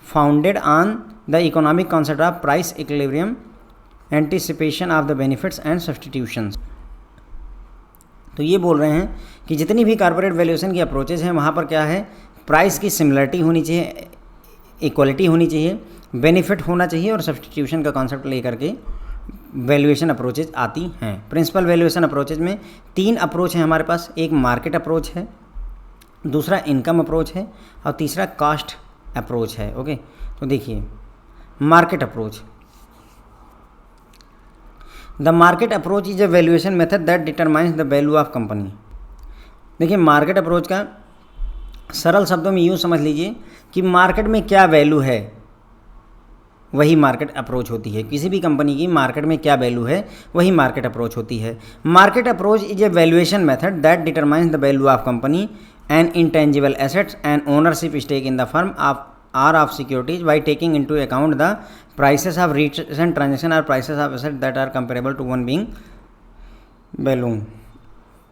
Speaker 1: founded on the economic concept of price equilibrium, anticipation of the benefits and substitutions. तो ये बोल रहे हैं कि जितनी भी कॉर्पोरेट वैल्यूएशन की approaches हैं वहाँ पर क्या है, प्राइस की सिमिलरिटी होनी चाहिए, इक्वलिटी होनी चाहिए, बेनिफिट होना चाहिए और सब्सटीट्यूशन का कॉन्सेप्ट लेकर के वैल्यूएशन अप्रोचेज आती हैं। प्रिंसिपल वैल्यूएशन अप्रोचेज में 3 अप्रोच हैं हमारे पास, एक मार्केट अप्रोच है, दूसरा इनकम अप्रोच है और तीसरा कॉस्ट अप्रोच है। ओके, तो देखिए market approach, the market approach is a valuation method that determines the value of company. देखिए मार्केट अप्रोच का सरल शब्दों में यूँ समझ लीजिए कि मार्केट में क्या वैल्यू है, वही मार्केट अप्रोच होती है। किसी भी कंपनी की मार्केट में क्या वैल्यू है वही मार्केट अप्रोच होती है। Market approach is a valuation method that determines the value of company and intangible assets and ownership stake in the firm of securities by taking into account the prices of recent transaction or prices of assets that are comparable to one being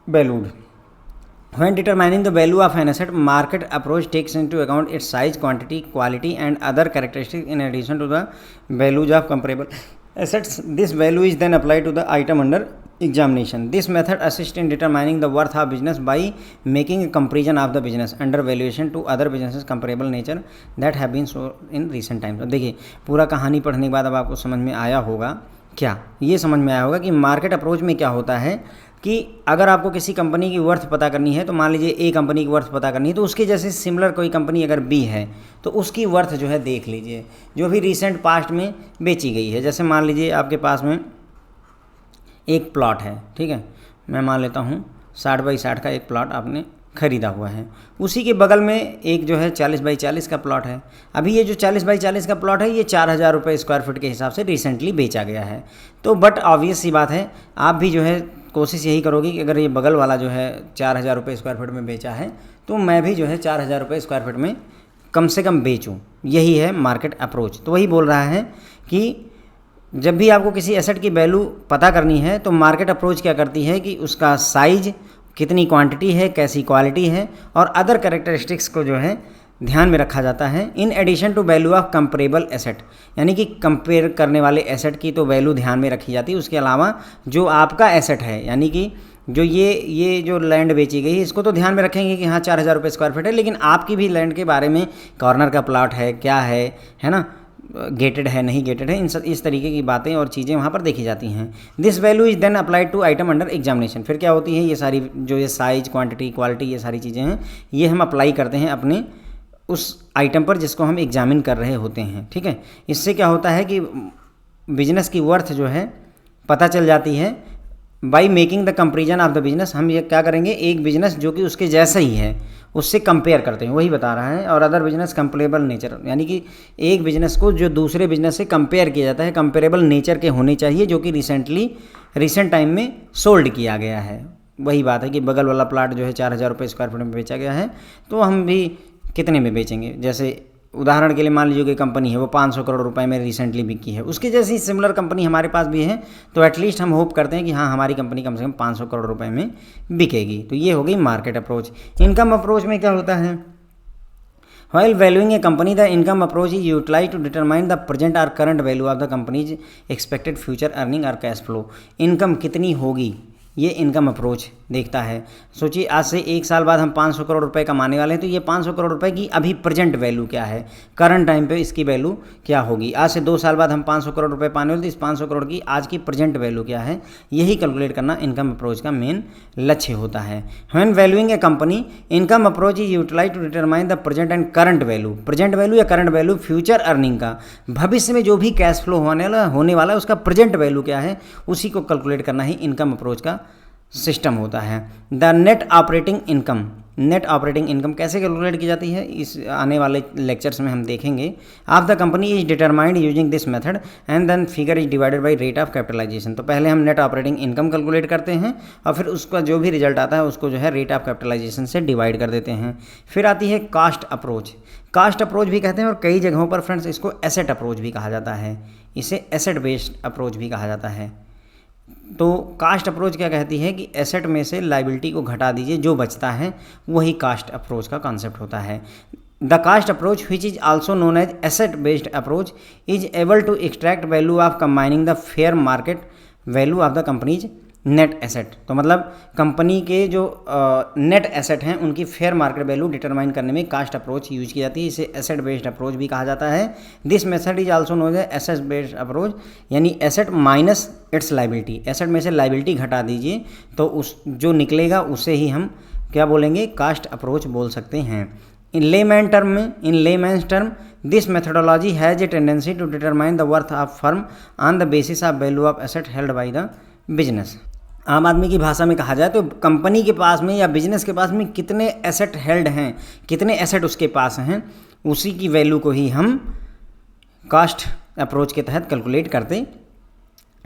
Speaker 1: valued. When determining the value of an asset, market approach takes into account its size, quantity, quality and other characteristics in addition to the values of comparable assets. This value is then applied to the item under examination. This method assists in determining the worth of business by making a comparison of the business under valuation to other businesses comparable nature that have been sold in recent times. अब देखिए पूरा कहानी पढ़ने के बाद अब आपको समझ में आया होगा, क्या ये समझ में आया होगा कि मार्केट अप्रोच में क्या होता है कि अगर आपको किसी कंपनी की वर्थ पता करनी है, तो मान लीजिए ए कंपनी की वर्थ पता करनी है, तो उसके जैसे सिमिलर कोई कंपनी अगर बी है तो उसकी वर्थ जो है देख लीजिए जो भी रिसेंट पास्ट में बेची गई है। जैसे मान लीजिए आपके पास में एक प्लॉट है, ठीक है, मैं मान लेता हूँ 60 बाई 60 का एक प्लॉट आपने ख़रीदा हुआ है। उसी के बगल में एक जो है 40 बाई 40 का प्लॉट है। अभी ये जो 40 बाई 40 का प्लॉट है ये 4,000 रुपये स्क्वायर फीट के हिसाब से रिसेंटली बेचा गया है। तो बट ऑब्वियस सी बात है, आप भी जो है कोशिश यही करोगे कि अगर ये बगल वाला जो है 4,000 रुपये स्क्वायर फीट में बेचा है तो मैं भी जो है 4,000 रुपये स्क्वायर फीट में कम से कम बेचूँ। यही है मार्केट अप्रोच। तो वही बोल रहा है कि जब भी आपको किसी एसेट की वैल्यू पता करनी है तो मार्केट अप्रोच क्या करती है कि उसका साइज, कितनी क्वांटिटी है, कैसी क्वालिटी है और अदर कैरेक्टरिस्टिक्स को जो है ध्यान में रखा जाता है। In addition to value of comparable asset, यानी कि कंपेयर करने वाले एसेट की तो वैल्यू ध्यान में रखी जाती है। उसके अलावा जो आपका एसेट है, यानी कि जो ये जो लैंड बेची गई है इसको तो ध्यान में रखेंगे कि हाँ 4,000 रुपये स्क्वायर फीट है, लेकिन आपकी भी लैंड के बारे में कॉर्नर का प्लॉट है, क्या है ना, गेटेड है नहीं गेटेड है, इस तरीके की बातें और चीज़ें वहाँ पर देखी जाती हैं। This value is then applied to item under examination. फिर क्या होती है, ये सारी जो ये साइज, क्वांटिटी, क्वालिटी, ये सारी चीज़ें हैं ये हम अप्लाई करते हैं अपने उस आइटम पर जिसको हम एग्जामिन कर रहे होते हैं। ठीक है, इससे क्या होता है कि बिजनेस की वर्थ जो है पता चल जाती है। By making the comparison of the business, हम ये क्या करेंगे, एक बिजनेस जो कि उसके जैसा ही है उससे कंपेयर करते हैं, वही बता रहा है। और अदर बिजनेस कंपेरेबल नेचर, यानी कि एक बिजनेस को जो दूसरे बिजनेस से कंपेयर किया जाता है कंपेरेबल नेचर के होने चाहिए जो कि रिसेंट टाइम में सोल्ड किया गया है। वही बात है कि बगल वाला प्लाट जो है 4,000 रुपये स्क्वायर फीट में बेचा गया है तो हम भी कितने में बेचेंगे। जैसे उदाहरण के लिए मान लीजिए कि कंपनी है वो 500 करोड़ रुपए में रिसेंटली बिकी है, उसकी जैसी सिमिलर कंपनी हमारे पास भी है तो एटलीस्ट हम होप करते हैं कि हाँ हमारी कंपनी कम से कम 500 करोड़ रुपए में बिकेगी। तो ये हो गई मार्केट अप्रोच। इनकम अप्रोच में क्या होता है, While valuing a company, the income approach is utilized to determine the present or current value of the company's expected future earning or cash flow। Income कितनी होगी ये इनकम अप्रोच देखता है। सोचिए आज से एक साल बाद हम 500 करोड़ रुपए कमाने वाले हैं तो ये 500 करोड़ रुपए की अभी प्रेजेंट वैल्यू क्या है, करंट टाइम पे इसकी वैल्यू क्या होगी। आज से 2 साल बाद हम 500 करोड़ रुपए पाने वाले तो इस 500 करोड़ की आज की प्रेजेंट वैल्यू क्या है, यही कैलकुलेट करना इनकम अप्रोच का मेन लक्ष्य होता है। When valuing a company, income approach is utilize to determine the present and current value. Present value या करंट वैल्यू फ्यूचर अर्निंग का, भविष्य में जो भी कैश फ्लो होने वाला है उसका प्रेजेंट वैल्यू क्या है उसी को कैलकुलेट करना ही इनकम अप्रोच का सिस्टम होता है। The net operating income, net operating income कैसे कैलकुलेट की जाती है इस आने वाले लेक्चर्स में हम देखेंगे। Of the company is determined using this method and then figure is divided by rate of capitalization. तो पहले हम नेट ऑपरेटिंग इनकम कैलकुलेट करते हैं और फिर उसका जो भी रिजल्ट आता है उसको जो है रेट ऑफ कैपिटलाइजेशन से डिवाइड कर देते हैं। फिर आती है कास्ट अप्रोच। कास्ट अप्रोच भी कहते हैं और कई जगहों पर फ्रेंड्स इसको एसेट अप्रोच भी कहा जाता है, इसे एसेट बेस्ड अप्रोच भी कहा जाता है। तो कास्ट अप्रोच क्या कहती है कि एसेट में से लाइबिलिटी को घटा दीजिए, जो बचता है वही कास्ट अप्रोच का कॉन्सेप्ट होता है। The cost approach which is also known as asset based approach is able to extract value of combining the fair market value of the company's net asset. तो मतलब कंपनी के जो net asset हैं उनकी fair market value determine करने में cast approach use की जाती है, इसे एसेट बेस्ड अप्रोच भी कहा जाता है। This method is also known as asset based approach, यानी asset minus its liability. Asset में से लाइबिलिटी घटा दीजिए तो उस जो निकलेगा उसे ही हम क्या बोलेंगे, कास्ट अप्रोच बोल सकते हैं। In layman term this methodology has a tendency to determine the worth of firm on the basis of value of asset held by the business. आम आदमी की भाषा में कहा जाए तो कंपनी के पास में या बिजनेस के पास में कितने एसेट हेल्ड हैं, कितने एसेट उसके पास हैं, उसी की वैल्यू को ही हम कास्ट अप्रोच के तहत कैलकुलेट करते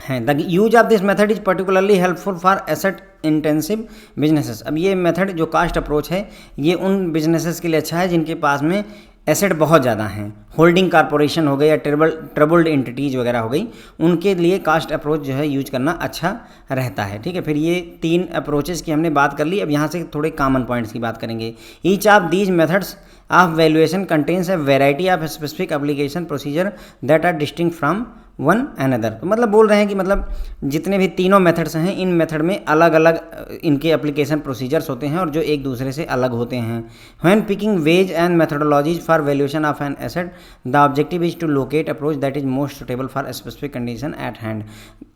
Speaker 1: हैं। The use of this method is particularly helpful for asset intensive businesses. अब ये मेथड जो कास्ट अप्रोच है ये उन बिजनेसेस के लिए अच्छा है जिनके पास में एसेट बहुत ज़्यादा हैं, होल्डिंग कॉरपोरेशन हो गई या ट्रबल्ड एंटिटीज़ वगैरह हो गई, उनके लिए कास्ट अप्रोच जो है यूज करना अच्छा रहता है। ठीक है, फिर ये 3 अप्रोचेस की हमने बात कर ली। अब यहाँ से थोड़े कॉमन पॉइंट्स की बात करेंगे। Each of these methods of valuation contains a variety of specific application procedure that are distinct from one another. तो मतलब बोल रहे हैं कि मतलब जितने भी तीनों मेथड्स हैं इन मेथड में अलग अलग इनके एप्लीकेशन प्रोसीजर्स होते हैं और जो एक दूसरे से अलग होते हैं। When picking ways and methodologies for valuation of an asset the objective is to locate approach that is most suitable for specific condition at hand.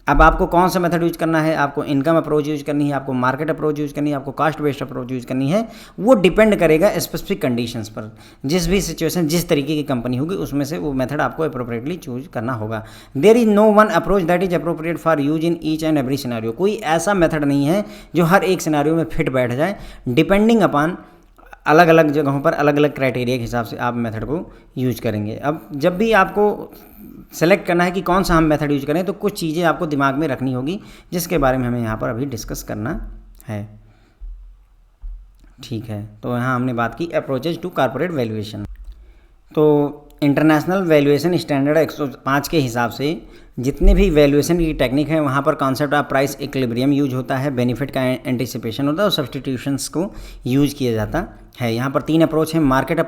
Speaker 1: अब आपको कौन सा मेथड यूज करना है, आपको इनकम अप्रोच यूज करनी है, आपको मार्केट अप्रोच यूज करनी है, आपको कास्ट बेस्ड अप्रोच यूज करनी है, वो डिपेंड करेगा स्पेसिफिक कंडीशंस पर। जिस भी सिचुएशन जिस तरीके की कंपनी होगी उसमें से वो मेथड आपको अप्रोप्रिएटली चूज करना होगा। There is no one approach that is appropriate for use in each and every scenario. कोई ऐसा मेथड नहीं है जो हर एक सिनेरियो में फिट बैठ जाए। डिपेंडिंग अपॉन अलग अलग जगहों पर अलग अलग क्राइटेरिया के हिसाब से आप मेथड को यूज करेंगे। अब जब भी आपको सेलेक्ट करना है कि कौन सा हम मेथड यूज करें तो कुछ चीज़ें आपको दिमाग में रखनी होगी जिसके बारे में हमें यहाँ पर अभी डिस्कस करना है। ठीक है, तो यहाँ हमने बात की अप्रोचेज टू कॉर्पोरेट वैल्यूएशन। तो इंटरनेशनल वैल्यूएशन स्टैंडर्ड 105 के हिसाब से जितने भी वैल्यूएशन की टेक्निक है वहाँ पर concept of price equilibrium use होता है, बेनिफिट का एंटिसिपेशन होता है और सब्सटीट्यूशंस को यूज किया जाता है। यहाँ पर 3 अप्रोच है। मार्केट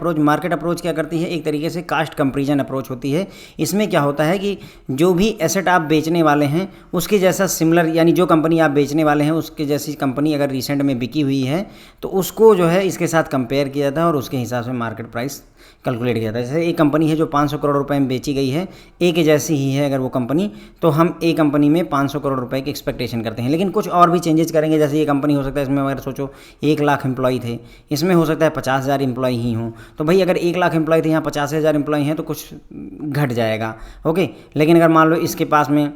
Speaker 1: अप्रोच क्या करती है, एक तरीके से कास्ट कंपैरिजन अप्रोच होती है। इसमें क्या होता है कि जो भी एसेट आप बेचने वाले हैं उसके जैसा सिमिलर, यानी जो कंपनी आप बेचने वाले हैं उसके जैसी कंपनी अगर रिसेंट में बिकी हुई है तो उसको जो है इसके साथ कंपेयर किया जाता है और उसके हिसाब से मार्केट प्राइस कैलकुलेट किया जाता है। जैसे एक कंपनी है जो 500 करोड़ रुपए में बेची गई है, ए के जैसी ही है अगर वो कंपनी, तो हम ए कंपनी में 500 करोड़ रुपए की एक्सपेक्टेशन करते हैं। लेकिन कुछ और भी चेंजेस करेंगे। जैसे ये कंपनी हो सकता है इसमें अगर सोचो 1 लाख एम्प्लॉय थे, इसमें हो सकता है 50,000 एम्प्लॉय ही हों। तो भाई अगर 1 लाख एम्प्लॉय थे, यहाँ 50,000 एम्प्लॉय हैं तो कुछ घट जाएगा। ओके, लेकिन अगर मान लो इसके पास में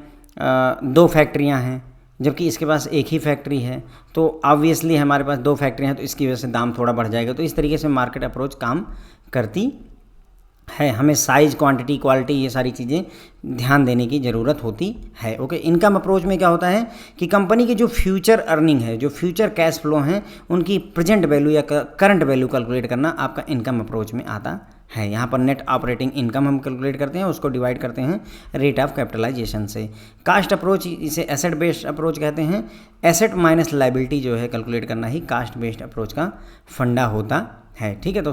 Speaker 1: 2 फैक्ट्रियाँ हैं जबकि इसके पास एक ही फैक्ट्री है तो ऑब्वियसली हमारे पास 2 फैक्ट्रियाँ हैं तो इसकी वजह से दाम थोड़ा बढ़ जाएगा। तो इस तरीके से मार्केट अप्रोच काम करती है। हमें साइज, क्वांटिटी, क्वालिटी ये सारी चीज़ें ध्यान देने की ज़रूरत होती है। ओके, इनकम अप्रोच में क्या होता है कि कंपनी की जो फ्यूचर अर्निंग है, जो फ्यूचर कैश फ्लो हैं, उनकी प्रेजेंट वैल्यू या करंट वैल्यू कैलकुलेट करना आपका इनकम अप्रोच में आता है। यहाँ पर नेट ऑपरेटिंग इनकम हम कैलकुलेट करते हैं, उसको डिवाइड करते हैं रेट ऑफ कैपिटलाइजेशन से। कास्ट अप्रोच, इसे एसेट बेस्ड अप्रोच कहते हैं। एसेट माइनस लायबिलिटी जो है कैलकुलेट करना ही कास्ट बेस्ड अप्रोच का फंडा होता है। ठीक है, तो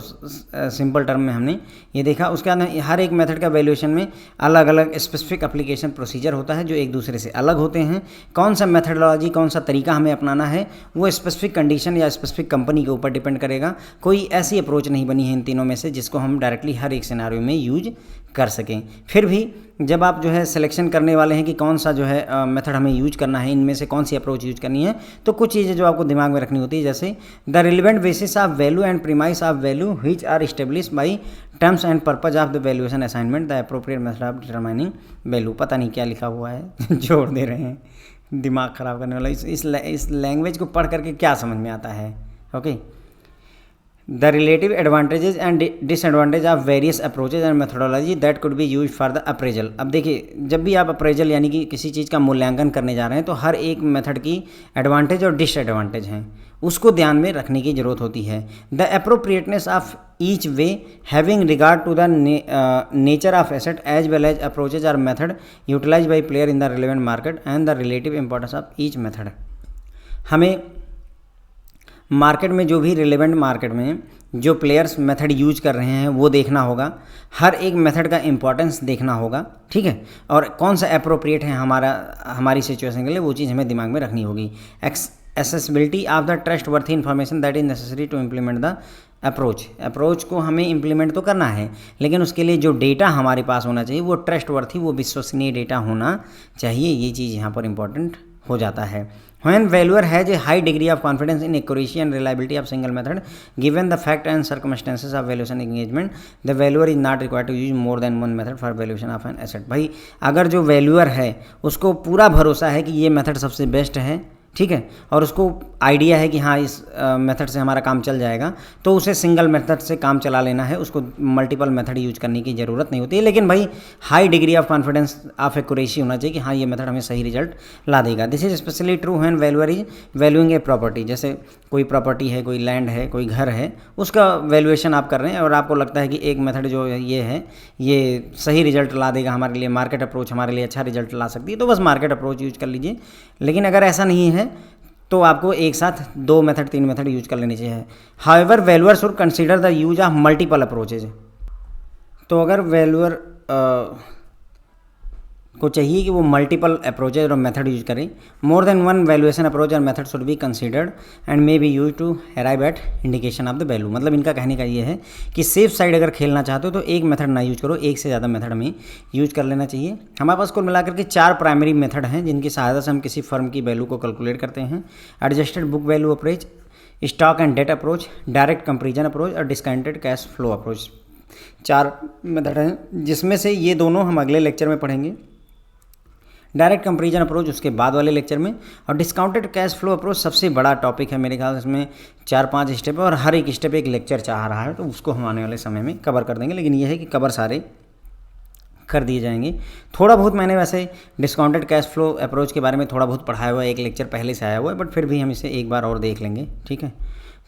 Speaker 1: सिंपल टर्म में हमने ये देखा। उसके बाद हर एक मेथड का वैल्यूएशन में अलग अलग स्पेसिफिक एप्लीकेशन प्रोसीजर होता है जो एक दूसरे से अलग होते हैं। कौन सा मेथडोलॉजी, कौन सा तरीका हमें अपनाना है वो स्पेसिफिक कंडीशन या स्पेसिफिक कंपनी के ऊपर डिपेंड करेगा। कोई ऐसी अप्रोच नहीं बनी है इन तीनों में से जिसको हम डायरेक्टली हर एक सिनेरियो में यूज कर सकें। फिर भी जब आप जो है सिलेक्शन करने वाले हैं कि कौन सा जो है मेथड हमें यूज करना है, इनमें से कौन सी अप्रोच यूज करनी है, तो कुछ चीज़ें जो आपको दिमाग में रखनी होती है, जैसे the relevant basis of value and premise of value which are established by terms and purpose of the valuation assignment the appropriate method of determining value. पता नहीं क्या लिखा हुआ है जोड़ दे रहे हैं, दिमाग ख़राब करने वाला। इस लैंग्वेज को पढ़ करके क्या समझ में आता है। Okay, the relative advantages and disadvantage of various approaches and methodology that could be use for the appraisal. अब देखिए, जब भी आप अप्रेजल यानी कि किसी चीज़ का मूल्यांकन करने जा रहे हैं तो हर एक मेथड की एडवांटेज और डिसएडवांटेज हैं, उसको ध्यान में रखने की ज़रूरत होती है। The appropriateness of each way having regard to the nature of asset as well as approaches are method utilize by player in the relevant market and the relative importance of each method. हमें market में जो भी relevant market में जो players method use कर रहे हैं वो देखना होगा, हर एक मेथड का इंपॉर्टेंस देखना होगा। ठीक है, और कौन सा अप्रोप्रिएट है हमारी सिचुएशन के लिए, वो चीज़ हमें दिमाग में रखनी होगी। Accessibility of the trustworthy information that is necessary to implement the approach को हमें इम्प्लीमेंट तो करना है, लेकिन उसके लिए जो डेटा हमारे पास होना चाहिए वो ट्रस्ट वर्थी, वो विश्वसनीय डेटा होना चाहिए। ये चीज़ यहाँ पर इंपॉर्टेंट हो जाता है। When valuer has a high degree of confidence in accuracy and reliability of single method, given the fact and circumstances of valuation engagement, the valuer is not required to use more than one method for valuation of an asset। भाई अगर जो valuer है उसको पूरा भरोसा है कि ये मेथड सबसे बेस्ट है, ठीक है, और उसको आइडिया है कि हाँ इस मेथड से हमारा काम चल जाएगा, तो उसे सिंगल मेथड से काम चला लेना है, उसको मल्टीपल मेथड यूज करने की ज़रूरत नहीं होती है। लेकिन भाई high degree of confidence of accuracy होना चाहिए कि हाँ ये मेथड हमें सही रिजल्ट ला देगा। This is specially true when valuer is valuing a property. जैसे कोई प्रॉपर्टी है, कोई लैंड है, कोई घर है, उसका वैल्यूएशन आप कर रहे हैं और आपको लगता है कि एक मेथड जो ये है ये सही रिजल्ट ला देगा हमारे लिए, मार्केट अप्रोच हमारे लिए अच्छा रिजल्ट ला सकती है, तो बस मार्केट अप्रोच यूज कर लीजिए। लेकिन अगर ऐसा नहीं है तो आपको एक साथ 2 मेथड 3 मेथड यूज कर लेनी चाहिए। However valuer should consider the use of multiple approaches. तो अगर वैल्यूअर को चाहिए कि वो मल्टीपल अप्रोचेज और मेथड यूज करें, more than one valuation approach और method should be considered and may be use to arrive at indication of the value. मतलब इनका कहने का ये है कि सेफ साइड अगर खेलना चाहते हो तो एक मेथड ना यूज करो, एक से ज़्यादा मेथड हमें यूज कर लेना चाहिए। हमारे पास कुल मिलाकर के 4 प्राइमरी मेथड हैं जिनकी सहायता से हम किसी फर्म की वैल्यू को कैलकुलेट करते हैं। Adjusted book value approach, stock and debt approach, direct comparison approach और discounted cash flow approach. 4 method हैं जिसमें से ये दोनों हम अगले लेक्चर में पढ़ेंगे, डायरेक्ट कंपेरिजन अप्रोच उसके बाद वाले लेक्चर में, और डिस्काउंटेड कैश फ्लो अप्रोच सबसे बड़ा टॉपिक है मेरे ख्याल से। इसमें 4-5 स्टेप है और हर एक स्टेप एक लेक्चर चाह रहा है, तो उसको हम आने वाले समय में कवर कर देंगे। लेकिन यह है कि कवर सारे कर दिए जाएंगे। थोड़ा बहुत मैंने वैसे डिस्काउंटेड कैश फ्लो अप्रोच के बारे में थोड़ा बहुत पढ़ाया हुआ है, एक लेक्चर पहले से आया हुआ है, बट फिर भी हम इसे एक बार और देख लेंगे, ठीक है।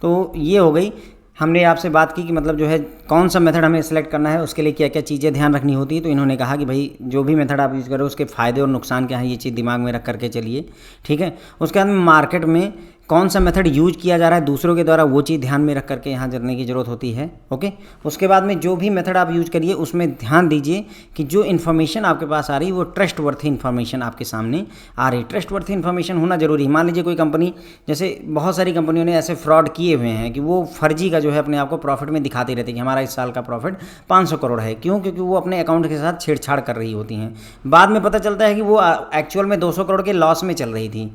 Speaker 1: तो ये हो गई, हमने आपसे बात की कि मतलब जो है कौन सा मेथड हमें सेलेक्ट करना है, उसके लिए क्या क्या चीज़ें ध्यान रखनी होती है। तो इन्होंने कहा कि भाई जो भी मेथड आप यूज़ करो उसके फ़ायदे और नुकसान क्या है, ये चीज़ दिमाग में रख करके चलिए, ठीक है। उसके बाद मार्केट में कौन सा मेथड यूज किया जा रहा है दूसरों के द्वारा, वो चीज़ ध्यान में रख करके यहाँ करने की ज़रूरत होती है, ओके। उसके बाद में जो भी मेथड आप यूज करिए उसमें ध्यान दीजिए कि जो इन्फॉर्मेशन आपके पास आ रही है वो ट्रस्ट वर्थी इन्फॉर्मेशन आपके सामने आ रही है। ट्रस्ट वर्थी इन्फॉर्मेशन होना जरूरी है। मान लीजिए कोई कंपनी, जैसे बहुत सारी कंपनियों ने ऐसे फ्रॉड किए हुए हैं कि वो फर्जी का जो है अपने आप को प्रॉफिट में दिखाती रहती है कि हमारा इस साल का प्रॉफिट 500 करोड़ है। क्यों? क्योंकि वो अपने अकाउंट के साथ छेड़छाड़ कर रही होती हैं। बाद में पता चलता है कि वो एक्चुअल में 200 करोड़ के लॉस में चल रही थी,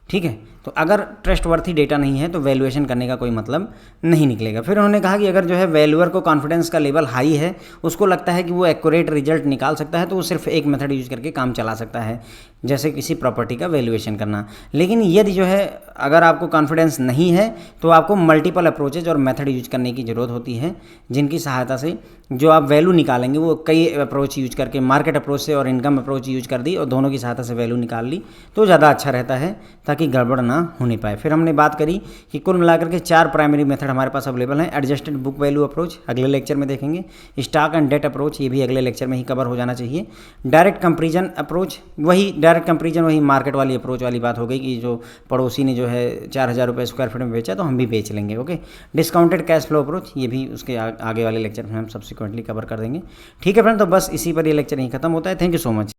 Speaker 1: ठीक है। तो अगर ट्रस्ट वर्थी डेटा नहीं है तो वैल्यूएशन करने का कोई मतलब नहीं निकलेगा। फिर उन्होंने कहा कि अगर जो है वैल्यूअर को कॉन्फिडेंस का लेवल हाई है, उसको लगता है कि वो एक्यूरेट रिजल्ट निकाल सकता है, तो वो सिर्फ एक मेथड यूज करके काम चला सकता है, जैसे किसी प्रॉपर्टी का वैल्यूएशन करना। लेकिन यदि जो है अगर आपको कॉन्फिडेंस नहीं है तो आपको मल्टीपल अप्रोचेज और मेथड यूज करने की ज़रूरत होती है, जिनकी सहायता से जो आप वैल्यू निकालेंगे वो कई अप्रोच यूज करके, मार्केट अप्रोच से और इनकम अप्रोच यूज कर दी और दोनों की सहायता से वैल्यू निकाल ली, तो ज़्यादा अच्छा रहता है ताकि गड़बड़ ना होने पाए। फिर हमने बात करी कि कुल मिलाकर के 4 प्राइमरी मेथड हमारे पास अवेलेबल हैं। एडजस्टेड बुक वैल्यू अप्रोच अगले लेक्चर में देखेंगे, स्टॉक एंड डेट अप्रोच ये भी अगले लेक्चर में ही कवर हो जाना चाहिए। डायरेक्ट कंपेरिजन अप्रोच, वही डायरेक्ट कंपेरिजन वही मार्केट वाली अप्रोच वाली बात हो गई कि जो पड़ोसी ने जो है 4000 रुपये स्क्वायर फीट में बेचा तो हम भी बेच लेंगे, okay. Discounted cash flow approach ये भी उसके आगे वाले लेक्चर में हम सब्सिक्वेंटली कवर कर देंगे, ठीक है फ्रेंड। तो बस इसी पर ये लेक्चर नहीं खत्म होता है। Thank you so much.